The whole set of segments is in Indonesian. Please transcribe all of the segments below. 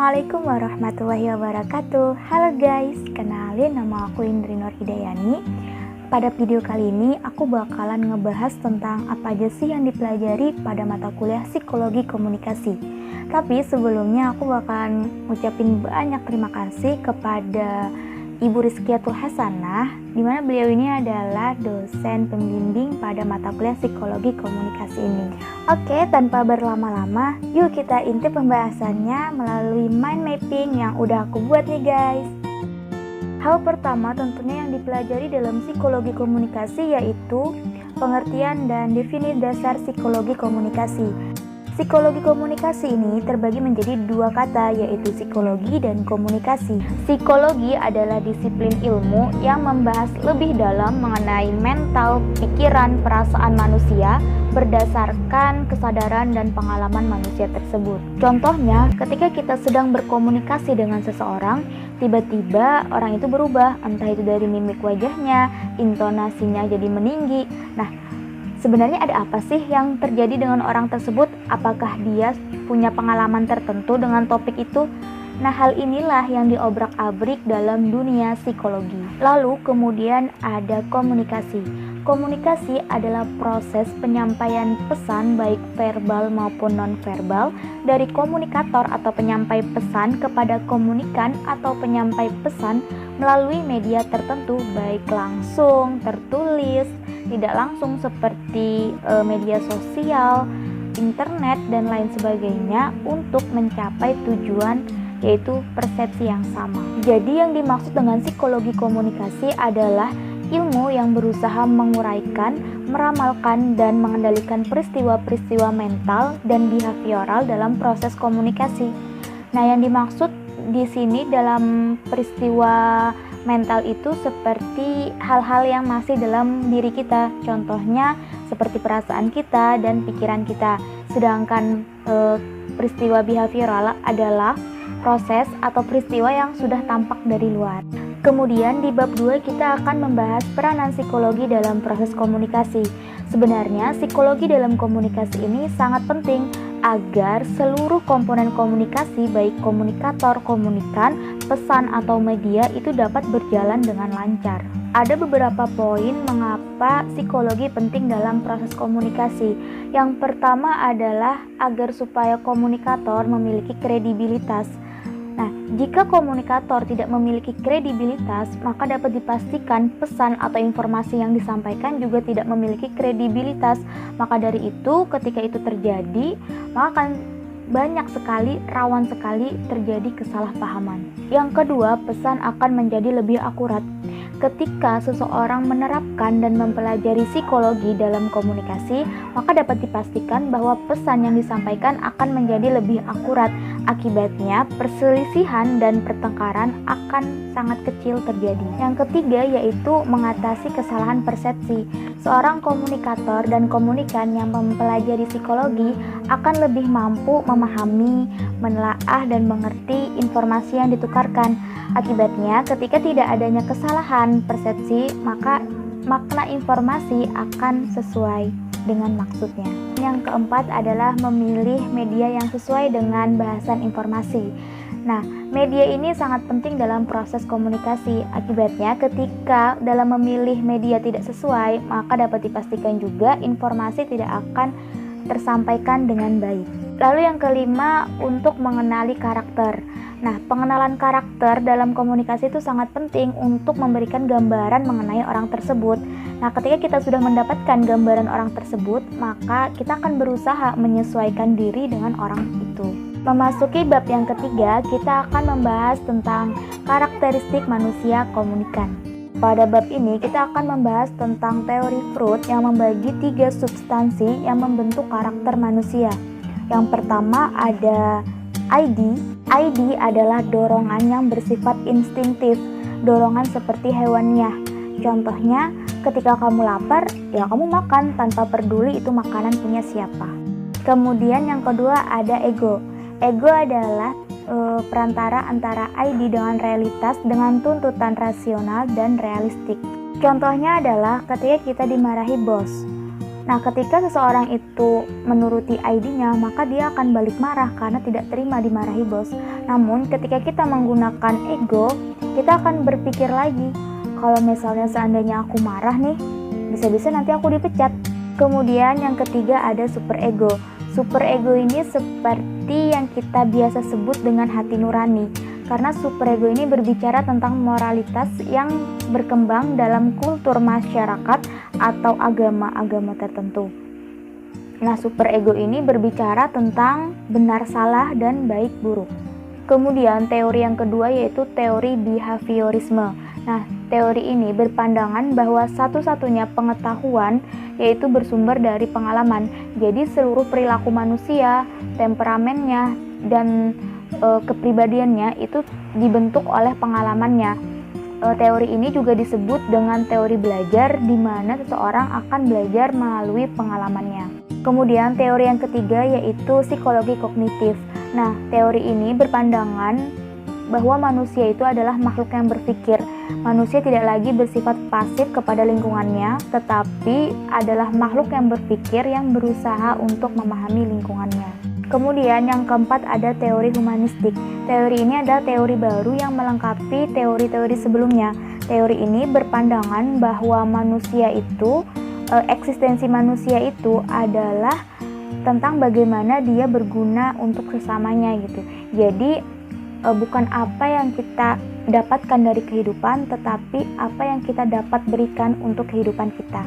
Assalamualaikum warahmatullahi wabarakatuh. Halo guys, kenalin nama aku Indri Nur Hidayani. Pada video kali ini aku bakalan ngebahas tentang apa aja sih yang dipelajari pada mata kuliah psikologi komunikasi. Tapi sebelumnya aku bakalan ngucapin banyak terima kasih kepada Ibu Rizkiatul Hasanah, di mana beliau ini adalah dosen pembimbing pada mata kuliah psikologi komunikasi ini. Oke, tanpa berlama-lama, yuk kita intip pembahasannya melalui mind mapping yang udah aku buat nih guys. Hal pertama tentunya yang dipelajari dalam psikologi komunikasi yaitu pengertian dan definisi dasar psikologi komunikasi. Psikologi komunikasi ini terbagi menjadi dua kata, yaitu psikologi dan komunikasi. Psikologi adalah disiplin ilmu yang membahas lebih dalam mengenai mental, pikiran, perasaan manusia berdasarkan kesadaran dan pengalaman manusia tersebut. Contohnya, ketika kita sedang berkomunikasi dengan seseorang, tiba-tiba orang itu berubah, entah itu dari mimik wajahnya, intonasinya jadi meninggi. Nah, sebenarnya ada apa sih yang terjadi dengan orang tersebut? Apakah dia punya pengalaman tertentu dengan topik itu? Nah, hal inilah yang diobrak-abrik dalam dunia psikologi. Lalu kemudian ada komunikasi. Komunikasi adalah proses penyampaian pesan baik verbal maupun non-verbal dari komunikator atau penyampai pesan kepada komunikan atau penyampai pesan melalui media tertentu, baik langsung, tertulis, tidak langsung seperti media sosial, internet, dan lain sebagainya untuk mencapai tujuan yaitu persepsi yang sama. Jadi yang dimaksud dengan psikologi komunikasi adalah ilmu yang berusaha menguraikan, meramalkan, dan mengendalikan peristiwa-peristiwa mental dan behavioral dalam proses komunikasi. Nah, yang dimaksud di sini dalam peristiwa mental itu seperti hal-hal yang masih dalam diri kita, contohnya seperti perasaan kita dan pikiran kita. Sedangkan peristiwa behavioral adalah proses atau peristiwa yang sudah tampak dari luar. Kemudian di bab 2 kita akan membahas peranan psikologi dalam proses komunikasi. Sebenarnya psikologi dalam komunikasi ini sangat penting agar seluruh komponen komunikasi baik komunikator, komunikan, pesan atau media itu dapat berjalan dengan lancar. Ada beberapa poin mengapa psikologi penting dalam proses komunikasi. Yang pertama adalah agar supaya komunikator memiliki kredibilitas. Nah, jika komunikator tidak memiliki kredibilitas, maka dapat dipastikan pesan atau informasi yang disampaikan juga tidak memiliki kredibilitas. Maka dari itu, ketika itu terjadi, maka akan banyak sekali, rawan sekali terjadi kesalahpahaman. Yang kedua, pesan akan menjadi lebih akurat. Ketika seseorang menerapkan dan mempelajari psikologi dalam komunikasi, maka dapat dipastikan bahwa pesan yang disampaikan akan menjadi lebih akurat. Akibatnya, perselisihan dan pertengkaran akan sangat kecil terjadi. Yang ketiga yaitu mengatasi kesalahan persepsi. Seorang komunikator dan komunikan yang mempelajari psikologi akan lebih mampu memahami, menelaah, dan mengerti informasi yang ditukarkan. Akibatnya, ketika tidak adanya kesalahan persepsi, maka makna informasi akan sesuai dengan maksudnya. Yang keempat adalah memilih media yang sesuai dengan bahasan informasi. Nah, media ini sangat penting dalam proses komunikasi. Akibatnya, ketika dalam memilih media tidak sesuai, maka dapat dipastikan juga informasi tidak akan tersampaikan dengan baik. Lalu yang kelima, untuk mengenali karakter. Nah, pengenalan karakter dalam komunikasi itu sangat penting untuk memberikan gambaran mengenai orang tersebut. Nah, ketika kita sudah mendapatkan gambaran orang tersebut, maka kita akan berusaha menyesuaikan diri dengan orang itu. Memasuki bab yang ketiga, kita akan membahas tentang karakteristik manusia komunikan. Pada bab ini, kita akan membahas tentang teori Freud yang membagi 3 substansi yang membentuk karakter manusia. Yang pertama ada ID. ID adalah dorongan yang bersifat instingtif, dorongan seperti hewaniah. Contohnya, ketika kamu lapar, ya kamu makan tanpa peduli itu makanan punya siapa. Kemudian yang kedua ada ego. Ego adalah perantara antara ID dengan realitas dengan tuntutan rasional dan realistik. Contohnya adalah ketika kita dimarahi bos. Nah, ketika seseorang itu menuruti ID-nya, maka dia akan balik marah karena tidak terima dimarahi bos. Namun, ketika kita menggunakan ego, kita akan berpikir lagi, kalau misalnya seandainya aku marah nih, bisa-bisa nanti aku dipecat. Kemudian yang ketiga ada super ego. Super ego ini seperti yang kita biasa sebut dengan hati nurani. Karena super ego ini berbicara tentang moralitas yang berkembang dalam kultur masyarakat atau agama-agama tertentu. Nah, super ego ini berbicara tentang benar salah dan baik buruk. Kemudian teori yang kedua yaitu teori behaviorisme. Nah, teori ini berpandangan bahwa satu-satunya pengetahuan yaitu bersumber dari pengalaman. Jadi seluruh perilaku manusia, temperamennya, dan kepribadiannya itu dibentuk oleh pengalamannya. Teori ini juga disebut dengan teori belajar, di mana seseorang akan belajar melalui pengalamannya. Kemudian teori yang ketiga yaitu psikologi kognitif. Nah, teori ini berpandangan bahwa manusia itu adalah makhluk yang berpikir. Manusia tidak lagi bersifat pasif kepada lingkungannya, tetapi adalah makhluk yang berpikir yang berusaha untuk memahami lingkungannya. Kemudian yang keempat ada teori humanistik. Teori ini adalah teori baru yang melengkapi teori-teori sebelumnya. Teori ini berpandangan bahwa manusia itu, eksistensi manusia itu adalah tentang bagaimana dia berguna untuk sesamanya gitu. Jadi bukan apa yang kita dapatkan dari kehidupan, tetapi apa yang kita dapat berikan untuk kehidupan kita.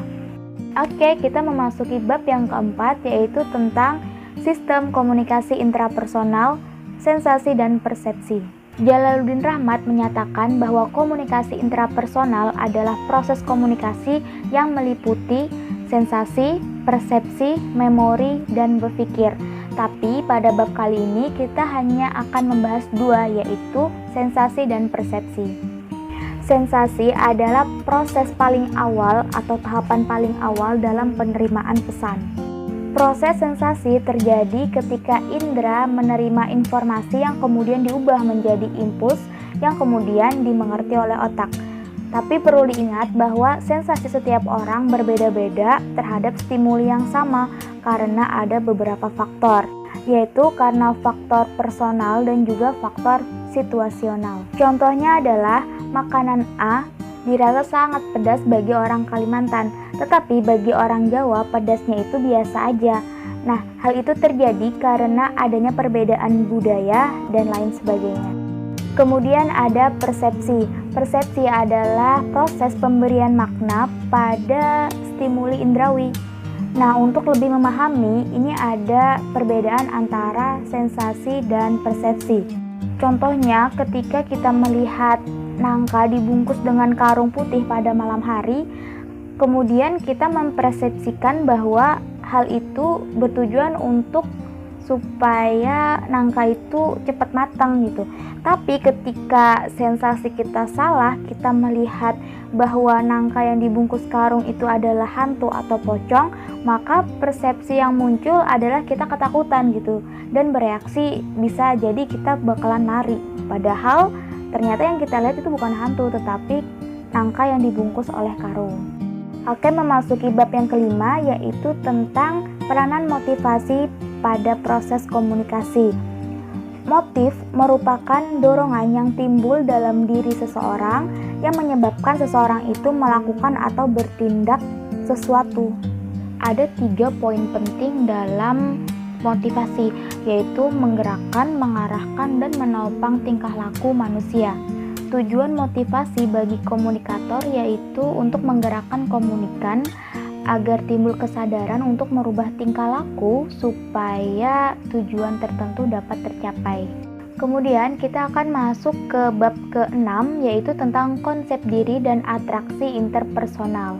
Oke, kita memasuki bab yang keempat yaitu tentang sistem komunikasi intrapersonal, sensasi dan persepsi. Jalaluddin Rahmat menyatakan bahwa komunikasi intrapersonal adalah proses komunikasi yang meliputi sensasi, persepsi, memori, dan berpikir. Tapi pada bab kali ini kita hanya akan membahas dua, yaitu sensasi dan persepsi. Sensasi adalah proses paling awal atau tahapan paling awal dalam penerimaan pesan. Proses sensasi terjadi ketika indera menerima informasi yang kemudian diubah menjadi impuls yang kemudian dimengerti oleh otak. Tapi perlu diingat bahwa sensasi setiap orang berbeda-beda terhadap stimuli yang sama karena ada beberapa faktor, yaitu karena faktor personal dan juga faktor situasional. Contohnya adalah makanan A dirasa sangat pedas bagi orang Kalimantan, tetapi bagi orang Jawa pedasnya itu biasa aja. Nah, hal itu terjadi karena adanya perbedaan budaya dan lain sebagainya. Kemudian ada persepsi. Persepsi adalah proses pemberian makna pada stimuli indrawi. Nah, untuk lebih memahami, ini ada perbedaan antara sensasi dan persepsi. Contohnya, ketika kita melihat nangka dibungkus dengan karung putih pada malam hari, kemudian kita mempersepsikan bahwa hal itu bertujuan untuk supaya nangka itu cepat matang gitu. Tapi ketika sensasi kita salah, kita melihat bahwa nangka yang dibungkus karung itu adalah hantu atau pocong, maka persepsi yang muncul adalah kita ketakutan gitu, dan bereaksi bisa jadi kita bakalan lari. Padahal ternyata yang kita lihat itu bukan hantu, tetapi nangka yang dibungkus oleh karung. Oke, memasuki bab yang kelima yaitu tentang peranan motivasi pada proses komunikasi. Motif merupakan dorongan yang timbul dalam diri seseorang yang menyebabkan seseorang itu melakukan atau bertindak sesuatu. Ada 3 poin penting dalam motivasi, yaitu menggerakkan, mengarahkan, dan menopang tingkah laku manusia. Tujuan motivasi bagi komunikator yaitu untuk menggerakkan komunikan agar timbul kesadaran untuk merubah tingkah laku supaya tujuan tertentu dapat tercapai. Kemudian kita akan masuk ke bab ke-6 yaitu tentang konsep diri dan atraksi interpersonal.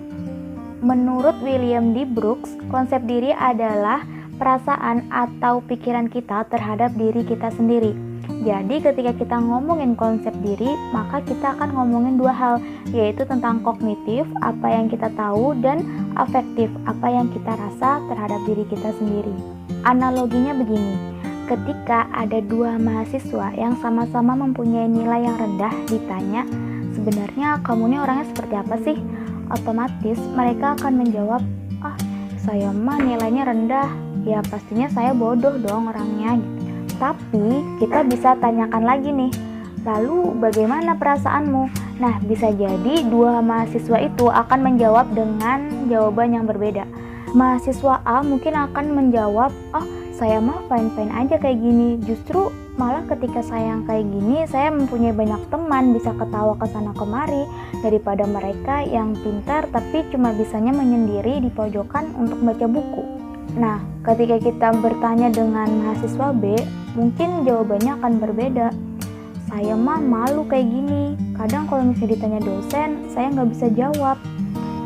Menurut William D. Brooks, konsep diri adalah perasaan atau pikiran kita terhadap diri kita sendiri. Jadi ketika kita ngomongin konsep diri, maka kita akan ngomongin dua hal, yaitu tentang kognitif, apa yang kita tahu, dan afektif, apa yang kita rasa terhadap diri kita sendiri. Analoginya begini, ketika ada dua mahasiswa yang sama-sama mempunyai nilai yang rendah ditanya, sebenarnya kamu ini orangnya seperti apa sih? Otomatis mereka akan menjawab, saya mah nilainya rendah, ya pastinya saya bodoh dong orangnya. Tapi kita bisa tanyakan lagi nih, lalu bagaimana perasaanmu? Nah, bisa jadi dua mahasiswa itu akan menjawab dengan jawaban yang berbeda. Mahasiswa A mungkin akan menjawab, oh saya mah fine-fine aja kayak gini, justru malah ketika saya yang kayak gini, saya mempunyai banyak teman, bisa ketawa kesana kemari, daripada mereka yang pintar tapi cuma bisanya menyendiri di pojokan untuk baca buku. Nah, ketika kita bertanya dengan mahasiswa B, mungkin jawabannya akan berbeda. Saya mah malu kayak gini, kadang kalau misalnya ditanya dosen, saya nggak bisa jawab.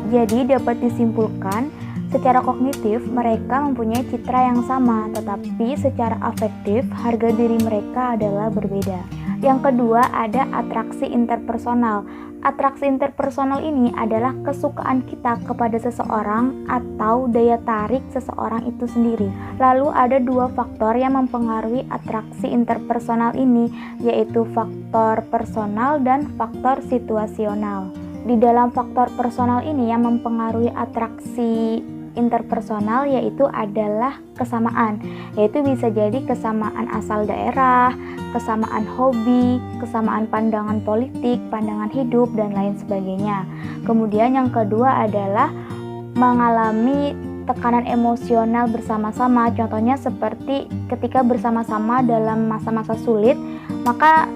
Jadi dapat disimpulkan, secara kognitif mereka mempunyai citra yang sama, tetapi secara afektif harga diri mereka adalah berbeda. Yang kedua ada atraksi interpersonal. Atraksi interpersonal ini adalah kesukaan kita kepada seseorang atau daya tarik seseorang itu sendiri. Lalu ada dua faktor yang mempengaruhi atraksi interpersonal ini, yaitu faktor personal dan faktor situasional. Di dalam faktor personal ini yang mempengaruhi atraksi interpersonal yaitu adalah kesamaan, yaitu bisa jadi kesamaan asal daerah, kesamaan hobi, kesamaan pandangan politik, pandangan hidup, dan lain sebagainya. Kemudian yang kedua adalah mengalami tekanan emosional bersama-sama, contohnya seperti ketika bersama-sama dalam masa-masa sulit, maka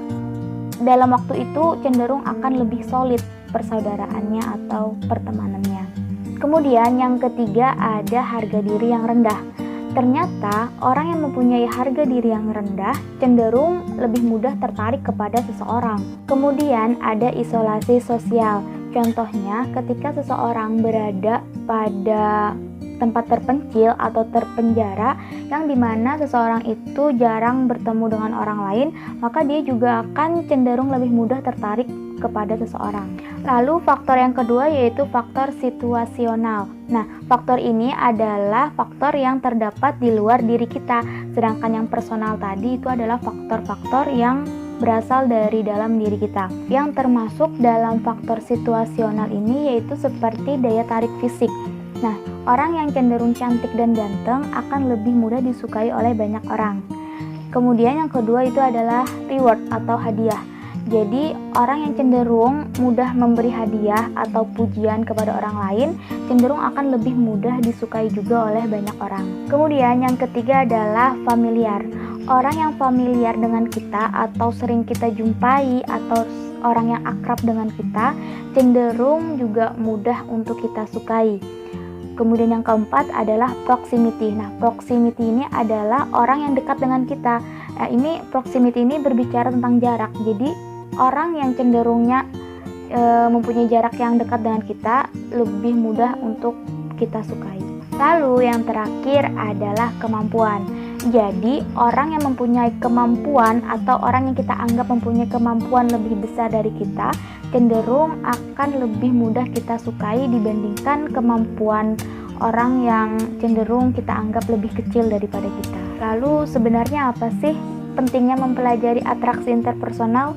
dalam waktu itu cenderung akan lebih solid persaudaraannya atau pertemanannya. Kemudian yang ketiga ada harga diri yang rendah. Ternyata orang yang mempunyai harga diri yang rendah cenderung lebih mudah tertarik kepada seseorang. Kemudian ada isolasi sosial. Contohnya ketika seseorang berada pada tempat terpencil atau terpenjara yang dimana seseorang itu jarang bertemu dengan orang lain, maka dia juga akan cenderung lebih mudah tertarik kepada seseorang. Lalu faktor yang kedua yaitu faktor situasional. Nah, faktor ini adalah faktor yang terdapat di luar diri kita, sedangkan yang personal tadi itu adalah faktor-faktor yang berasal dari dalam diri kita. Yang termasuk dalam faktor situasional ini yaitu seperti daya tarik fisik. Nah, orang yang cenderung cantik dan ganteng akan lebih mudah disukai oleh banyak orang. Kemudian yang kedua itu adalah reward atau hadiah. Jadi orang yang cenderung mudah memberi hadiah atau pujian kepada orang lain cenderung akan lebih mudah disukai juga oleh banyak orang. Kemudian yang ketiga adalah familiar. Orang yang familiar dengan kita atau sering kita jumpai atau orang yang akrab dengan kita cenderung juga mudah untuk kita sukai. Kemudian yang keempat adalah proximity. Nah, proximity ini adalah orang yang dekat dengan kita. Ini proximity ini berbicara tentang jarak. Jadi orang yang cenderungnya mempunyai jarak yang dekat dengan kita lebih mudah untuk kita sukai. Lalu yang terakhir adalah kemampuan. Jadi orang yang mempunyai kemampuan atau orang yang kita anggap mempunyai kemampuan lebih besar dari kita cenderung akan lebih mudah kita sukai dibandingkan kemampuan orang yang cenderung kita anggap lebih kecil daripada kita. Lalu sebenarnya apa sih pentingnya mempelajari atraksi interpersonal?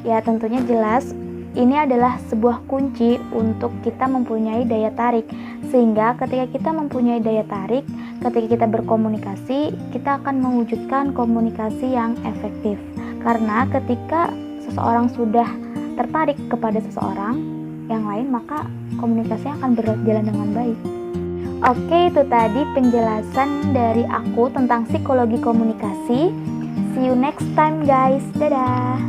Ya tentunya jelas, ini adalah sebuah kunci untuk kita mempunyai daya tarik. Sehingga ketika kita mempunyai daya tarik, ketika kita berkomunikasi, kita akan mewujudkan komunikasi yang efektif. Karena ketika seseorang sudah tertarik kepada seseorang yang lain, maka komunikasinya akan berjalan dengan baik. Oke, itu tadi penjelasan dari aku tentang psikologi komunikasi. See you next time guys, dadah!